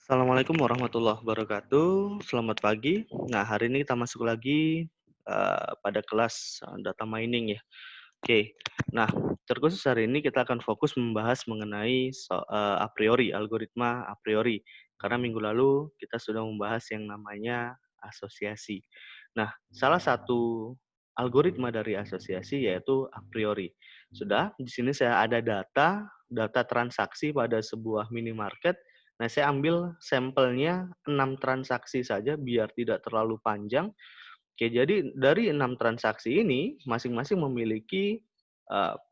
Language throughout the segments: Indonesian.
Assalamualaikum warahmatullahi wabarakatuh. Selamat pagi. Nah, hari ini kita masuk lagi pada kelas data mining ya. Oke. Nah, terkhusus hari ini kita akan fokus membahas mengenai a priori, algoritma a priori. Karena minggu lalu kita sudah membahas yang namanya asosiasi. Nah, salah satu algoritma dari asosiasi yaitu a priori. Sudah, di sini saya ada data transaksi pada sebuah minimarket. Nah, saya ambil sampelnya 6 transaksi saja biar tidak terlalu panjang. Oke, jadi dari 6 transaksi ini masing-masing memiliki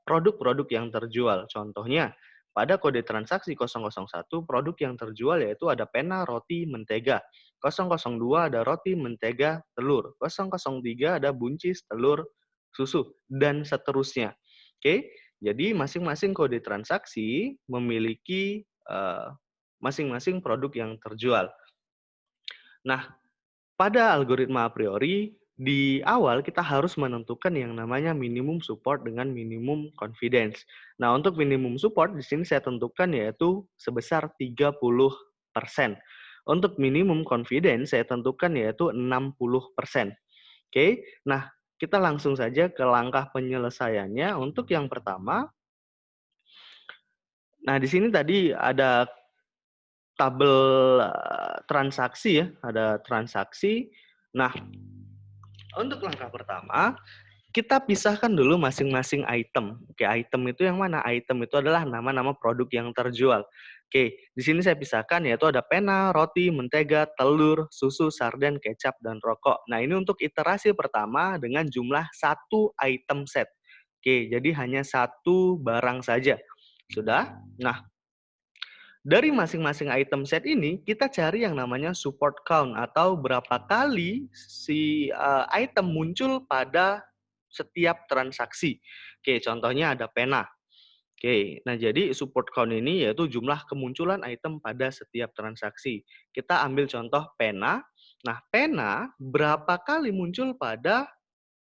produk-produk yang terjual. Contohnya, pada kode transaksi 001 produk yang terjual yaitu ada pena, roti, mentega. 002 ada roti, mentega, telur. 003 ada buncis, telur, susu, dan seterusnya. Oke, jadi masing-masing kode transaksi memiliki masing-masing produk yang terjual. Nah, pada algoritma a priori, di awal kita harus menentukan yang namanya minimum support dengan minimum confidence. Nah, untuk minimum support di sini saya tentukan yaitu sebesar 30%. Untuk minimum confidence saya tentukan yaitu 60%. Oke. Nah, kita langsung saja ke langkah penyelesaiannya. Untuk yang pertama, nah di sini tadi ada tabel transaksi ya, ada transaksi. Nah, untuk langkah pertama, kita pisahkan dulu masing-masing item. Oke, item itu yang mana? Item itu adalah nama-nama produk yang terjual. Oke, di sini saya pisahkan yaitu ada pena, roti, mentega, telur, susu, sarden, kecap, dan rokok. Nah, ini untuk iterasi pertama dengan jumlah satu item set. Oke, jadi hanya satu barang saja. Sudah? Nah, dari masing-masing item set ini, kita cari yang namanya support count atau berapa kali si item muncul pada setiap transaksi. Oke, contohnya ada pena. Oke, nah jadi support count ini yaitu jumlah kemunculan item pada setiap transaksi. Kita ambil contoh pena. Nah, pena berapa kali muncul pada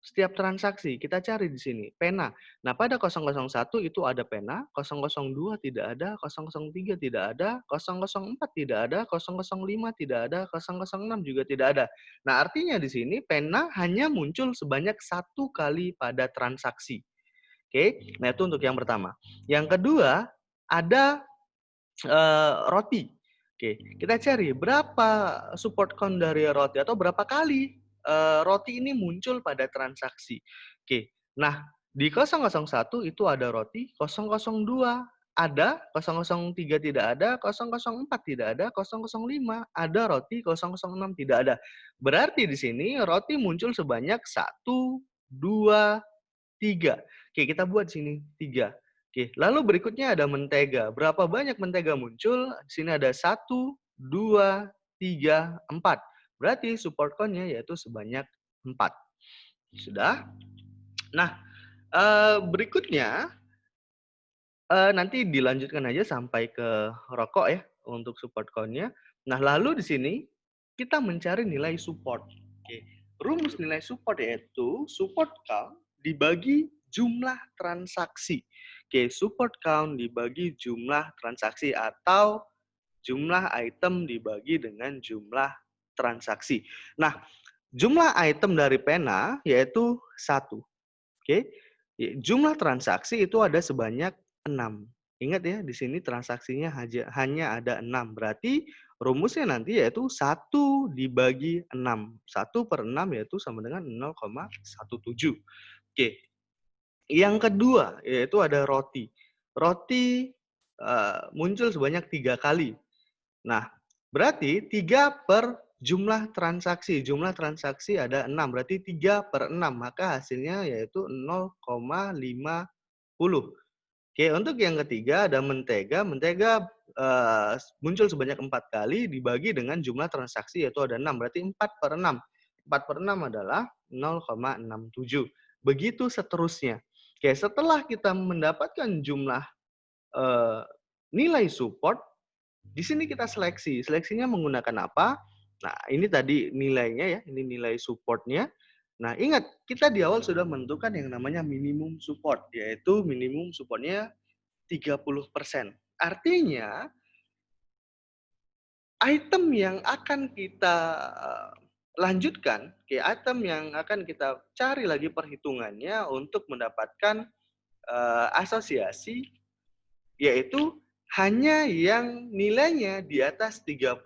setiap transaksi? Kita cari di sini, pena. Nah, pada 001 itu ada pena, 002 tidak ada, 003 tidak ada, 004 tidak ada, 005 tidak ada, 006 juga tidak ada. Nah, artinya di sini pena hanya muncul sebanyak satu kali pada transaksi. Oke, nah itu untuk yang pertama. Yang kedua, ada roti. Oke, kita cari berapa support count dari roti atau berapa kali roti ini muncul pada transaksi. Oke, nah di 001 itu ada roti, 002 ada, 003 tidak ada, 004 tidak ada, 005 ada roti, 006 tidak ada. Berarti di sini roti muncul sebanyak 1, 2, 3. Oke, kita buat sini 3. Oke, lalu berikutnya ada mentega. Berapa banyak mentega muncul? Di sini ada 1, 2, 3, 4. Berarti support count-nya yaitu sebanyak 4. Sudah? Nah, berikutnya nanti dilanjutkan aja sampai ke rokok ya untuk support count-nya. Nah, lalu di sini kita mencari nilai support. Oke, rumus nilai support yaitu support count dibagi jumlah transaksi. Oke, support count dibagi jumlah transaksi atau jumlah item dibagi dengan jumlah transaksi. Nah, jumlah item dari pena yaitu 1. Oke. Jumlah transaksi itu ada sebanyak 6. Ingat ya, di sini transaksinya hanya ada 6. Berarti rumusnya nanti yaitu 1 dibagi 6. 1/6 yaitu sama dengan 0,17. Oke. Yang kedua yaitu ada roti. Roti muncul sebanyak 3 kali. Nah, berarti 3 per jumlah transaksi. Jumlah transaksi ada 6, berarti 3/6. Maka hasilnya yaitu 0,50. Oke, untuk yang ketiga ada mentega. Mentega muncul sebanyak 4 kali dibagi dengan jumlah transaksi yaitu ada 6, berarti 4/6. 4/6 adalah 0,67. Begitu seterusnya. Oke, setelah kita mendapatkan jumlah nilai support, di sini kita seleksi. Seleksinya menggunakan apa? Nah, ini tadi nilainya ya, ini nilai supportnya. Nah, ingat, kita di awal sudah menentukan yang namanya minimum support, yaitu minimum supportnya 30%. Artinya, item yang akan kita lanjutkan, item yang akan kita cari lagi perhitungannya untuk mendapatkan asosiasi, yaitu hanya yang nilainya di atas 30%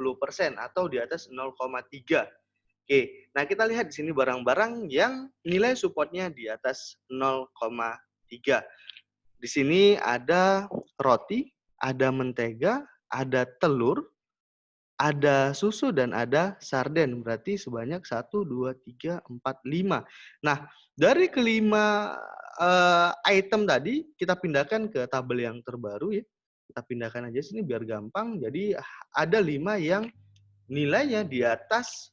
atau di atas 0,3. Oke, nah kita lihat di sini barang-barang yang nilai supportnya di atas 0,3. Di sini ada roti, ada mentega, ada telur, ada susu, dan ada sarden. Berarti sebanyak 1, 2, 3, 4, 5. Nah, dari kelima item tadi, kita pindahkan ke tabel yang terbaru ya. Kita pindahkan aja sini biar gampang. Jadi ada 5 yang nilainya di atas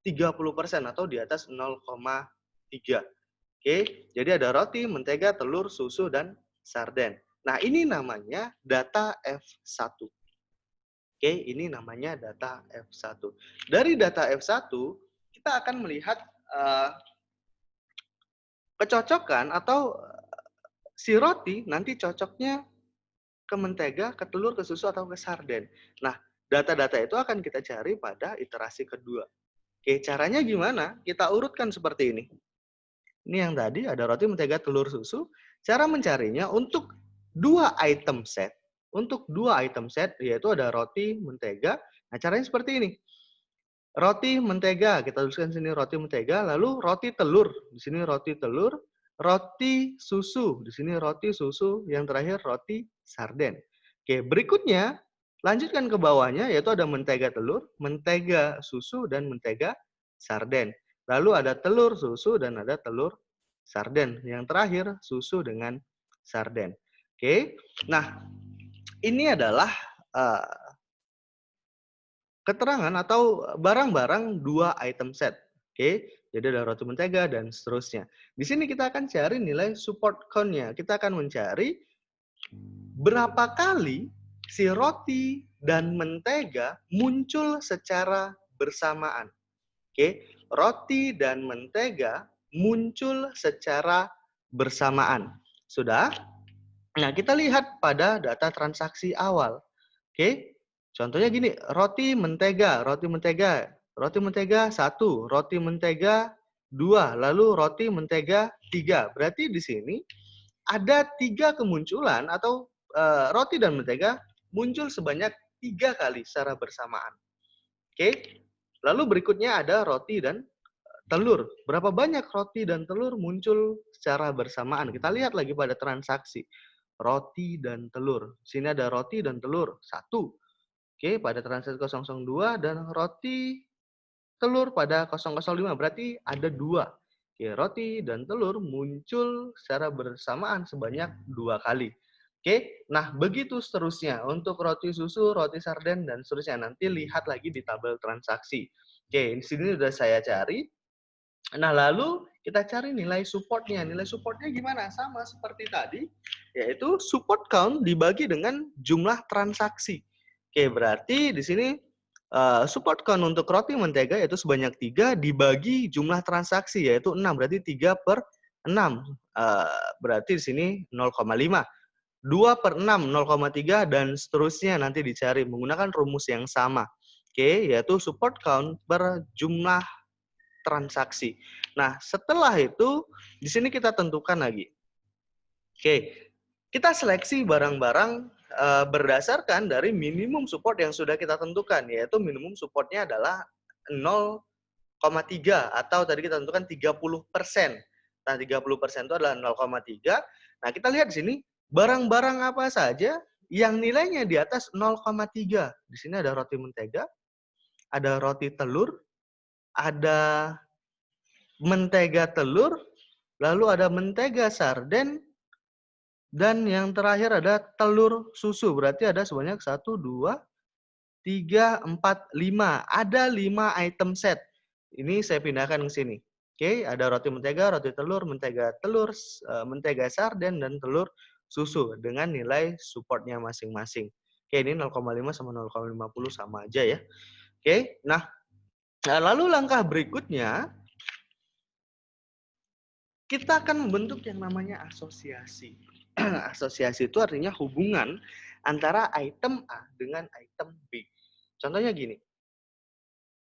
30% atau di atas 0,3. Oke, jadi ada roti, mentega, telur, susu, dan sarden. Nah, ini namanya data F1. Oke, ini namanya data F1. Dari data F1, kita akan melihat kecocokan atau si roti nanti cocoknya ke mentega, ke telur, ke susu, atau ke sarden. Nah, data-data itu akan kita cari pada iterasi kedua. Oke, caranya gimana? Kita urutkan seperti ini. Ini yang tadi ada roti, mentega, telur, susu. Cara mencarinya untuk dua item set. Untuk dua item set, yaitu ada roti, mentega. Nah, caranya seperti ini. Roti, mentega. Kita tuliskan sini roti, mentega. Lalu roti, telur. Di sini roti, telur. Roti, susu. Di sini roti, susu. Yang terakhir roti, sarden. Oke, berikutnya lanjutkan ke bawahnya, yaitu ada mentega, telur, mentega, susu, dan mentega, sarden. Lalu ada telur, susu, dan ada telur, sarden. Yang terakhir, susu dengan sarden. Oke, nah ini adalah keterangan atau barang-barang dua item set. Oke, jadi ada roti, mentega, dan seterusnya. Di sini kita akan cari nilai support count-nya. Kita akan mencari berapa kali si roti dan mentega muncul secara bersamaan. Oke, roti dan mentega muncul secara bersamaan. Sudah? Nah, kita lihat pada data transaksi awal. Oke, contohnya gini, roti mentega, roti mentega, roti mentega 1, roti mentega 2, lalu roti mentega 3. Berarti di sini ada 3 kemunculan atau roti dan mentega muncul sebanyak 3 kali secara bersamaan. Oke, lalu berikutnya ada roti dan telur. Berapa banyak roti dan telur muncul secara bersamaan? Kita lihat lagi pada transaksi. Roti dan telur. Sini ada roti dan telur. 1. Oke, pada transaksi 002 dan roti telur pada 005. Berarti ada 2. Oke, roti dan telur muncul secara bersamaan sebanyak 2 kali. Oke, nah begitu seterusnya. Untuk roti susu, roti sarden, dan seterusnya. Nanti lihat lagi di tabel transaksi. Oke, di sini sudah saya cari. Nah, lalu kita cari nilai supportnya. Nilai supportnya gimana? Sama seperti tadi, yaitu support count dibagi dengan jumlah transaksi. Oke, berarti di sini support count untuk roti mentega yaitu sebanyak 3 dibagi jumlah transaksi, yaitu 6. Berarti 3 per 6. Berarti di sini 0,5. 2 per 6, 0,3, dan seterusnya nanti dicari menggunakan rumus yang sama. Oke, yaitu support count per jumlah transaksi. Nah, setelah itu di sini kita tentukan lagi. Oke, kita seleksi barang-barang berdasarkan dari minimum support yang sudah kita tentukan, yaitu minimum supportnya adalah 0,3 atau tadi kita tentukan 30%. Nah, 30% itu adalah 0,3. Nah, kita lihat di sini barang-barang apa saja yang nilainya di atas 0,3. Di sini ada roti mentega, ada roti telur, ada mentega telur, lalu ada mentega sarden, dan yang terakhir ada telur susu. Berarti ada sebanyak 1, 2, 3, 4, 5. Ada 5 item set. Ini saya pindahkan ke sini. Oke, ada roti mentega, telur, mentega sarden, dan telur susu dengan nilai supportnya masing-masing. Oke, ini 0,5 sama 0,50 sama aja ya. Oke, nah lalu langkah berikutnya, kita akan membentuk yang namanya asosiasi. Asosiasi itu artinya hubungan antara item A dengan item B. Contohnya gini,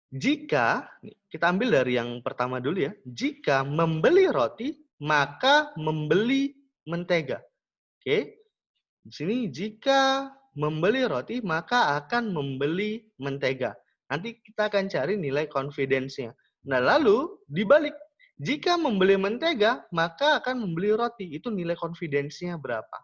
jika, kita ambil dari yang pertama dulu ya, jika membeli roti, maka membeli mentega. Oke, di sini jika membeli roti, maka akan membeli mentega. Nanti kita akan cari nilai confidence-nya. Nah, lalu dibalik, jika membeli mentega, maka akan membeli roti. Itu nilai confidence-nya berapa?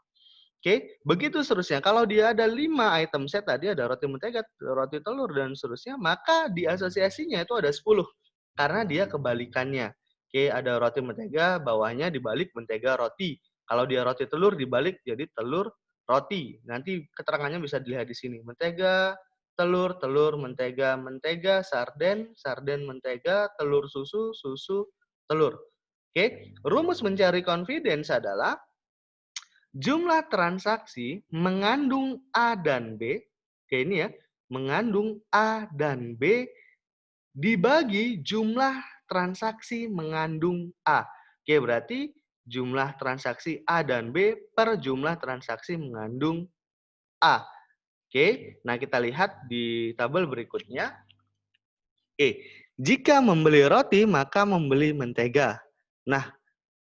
Oke, begitu seterusnya. Kalau dia ada 5 item set tadi, ada roti mentega, roti telur, dan seterusnya, maka di asosiasinya itu ada 10. Karena dia kebalikannya. Oke, ada roti mentega, bawahnya dibalik mentega roti. Kalau dia roti telur, dibalik jadi telur roti. Nanti keterangannya bisa dilihat di sini. Mentega, telur, telur, mentega, mentega, sarden, sarden, mentega, telur susu, susu, telur. Oke, rumus mencari confidence adalah jumlah transaksi mengandung A dan B, kayak ini ya, mengandung A dan B dibagi jumlah transaksi mengandung A. Oke, berarti jumlah transaksi A dan B per jumlah transaksi mengandung A. Oke, nah kita lihat di tabel berikutnya. Jika membeli roti, maka membeli mentega. Nah,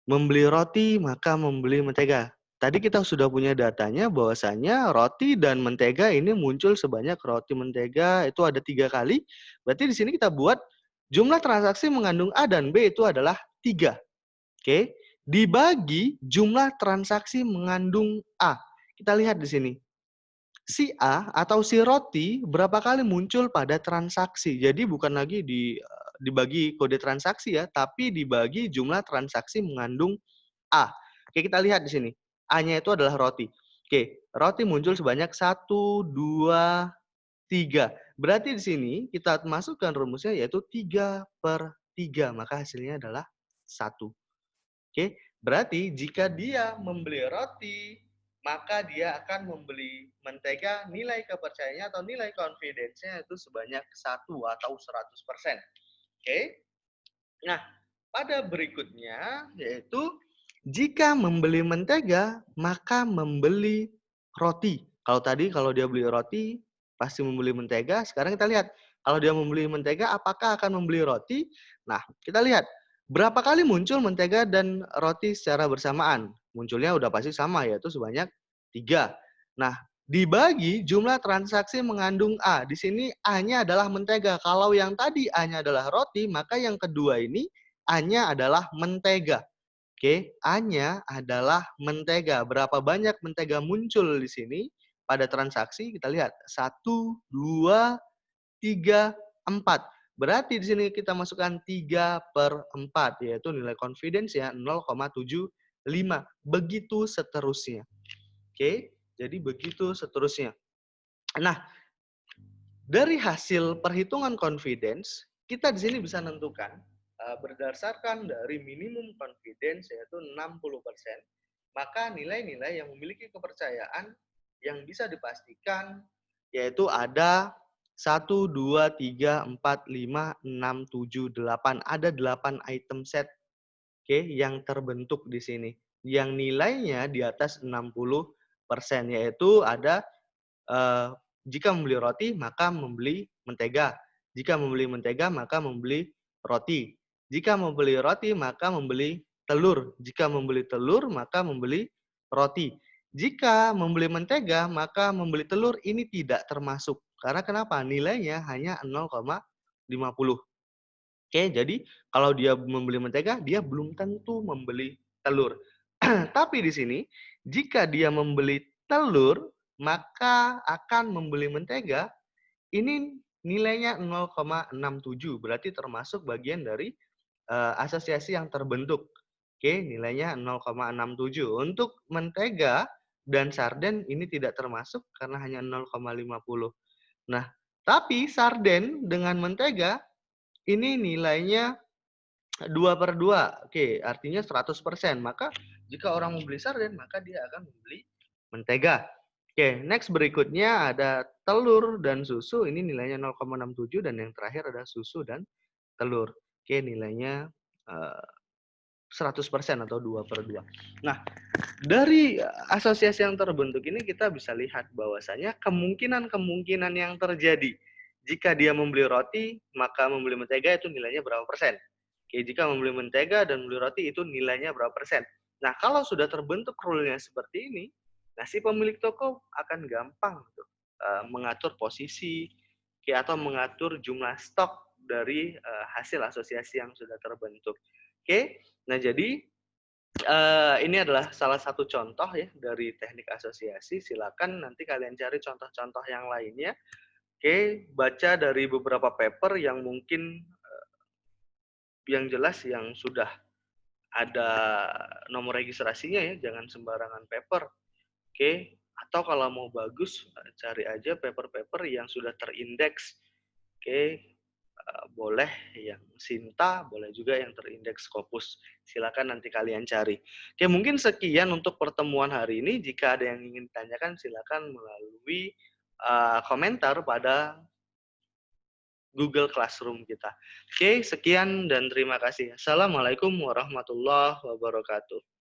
membeli roti, maka membeli mentega. Tadi kita sudah punya datanya bahwasanya roti dan mentega ini muncul sebanyak roti mentega itu ada 3 kali. Berarti di sini kita buat jumlah transaksi mengandung A dan B itu adalah 3. Oke. Dibagi jumlah transaksi mengandung A. Kita lihat di sini. Si A atau si roti berapa kali muncul pada transaksi. Jadi bukan lagi dibagi kode transaksi ya, tapi dibagi jumlah transaksi mengandung A. Oke, kita lihat di sini. A-nya itu adalah roti. Oke, roti muncul sebanyak 1, 2, 3. Berarti di sini kita masukkan rumusnya yaitu 3/3. Maka hasilnya adalah 1. Oke, berarti jika dia membeli roti, maka dia akan membeli mentega, nilai kepercayaannya atau nilai confidence-nya itu sebanyak 1 atau 100%. Oke. Nah, pada berikutnya yaitu jika membeli mentega, maka membeli roti. Kalau dia beli roti, pasti membeli mentega. Sekarang kita lihat, kalau dia membeli mentega, apakah akan membeli roti? Nah, kita lihat, berapa kali muncul mentega dan roti secara bersamaan? Munculnya udah pasti sama, yaitu sebanyak 3. Nah, dibagi jumlah transaksi mengandung A. Di sini A-nya adalah mentega. Kalau yang tadi A-nya adalah roti, maka yang kedua ini A-nya adalah mentega. Oke, A-nya adalah mentega. Berapa banyak mentega muncul di sini pada transaksi? Kita lihat. 1, 2, 3, 4. Berarti di sini kita masukkan 3/4, yaitu nilai confidence ya 0,75. Begitu seterusnya. Oke, jadi begitu seterusnya. Nah, dari hasil perhitungan confidence, kita di sini bisa menentukan berdasarkan dari minimum confidence yaitu 60%, maka nilai-nilai yang memiliki kepercayaan yang bisa dipastikan yaitu ada 1, 2, 3, 4, 5, 6, 7, 8. Ada 8 item set yang terbentuk di sini. Yang nilainya di atas 60%, yaitu ada jika membeli roti, maka membeli mentega. Jika membeli mentega, maka membeli roti. Jika membeli roti, maka membeli telur. Jika membeli telur, maka membeli roti. Jika membeli mentega, maka membeli telur ini tidak termasuk. Karena kenapa? Nilainya hanya 0,50. Oke, jadi kalau dia membeli mentega, dia belum tentu membeli telur. Tapi di sini, jika dia membeli telur, maka akan membeli mentega, ini nilainya 0,67. Berarti termasuk bagian dari asosiasi yang terbentuk. Oke, nilainya 0,67. Untuk mentega dan sarden ini tidak termasuk karena hanya 0,50. Nah, tapi sarden dengan mentega ini nilainya 2/2. Oke, artinya 100%. Maka jika orang membeli sarden, maka dia akan membeli mentega. Oke, next berikutnya ada telur dan susu. Ini nilainya 0,67 dan yang terakhir ada susu dan telur. Oke, nilainya 100% atau 2/2. Nah, dari asosiasi yang terbentuk ini kita bisa lihat bahwasanya kemungkinan-kemungkinan yang terjadi Jika dia membeli roti, maka membeli mentega itu nilainya berapa persen. Oke, jika membeli mentega dan membeli roti itu nilainya berapa persen. Nah, kalau sudah terbentuk rule-nya seperti ini, nah si pemilik toko akan gampang tuh, mengatur posisi atau mengatur jumlah stok dari hasil asosiasi yang sudah terbentuk. Oke, nah jadi ini adalah salah satu contoh ya dari teknik asosiasi. Silakan nanti kalian cari contoh-contoh yang lainnya. Oke, baca dari beberapa paper yang mungkin yang jelas yang sudah ada nomor registrasinya ya, jangan sembarangan paper. Oke, atau kalau mau bagus cari aja paper-paper yang sudah terindeks. Oke, boleh yang Sinta, boleh juga yang terindeks Scopus. Silakan nanti kalian cari. Oke, mungkin sekian untuk pertemuan hari ini. Jika ada yang ingin ditanyakan, silakan melalui komentar pada Google Classroom kita. Oke, sekian dan terima kasih. Assalamualaikum warahmatullahi wabarakatuh.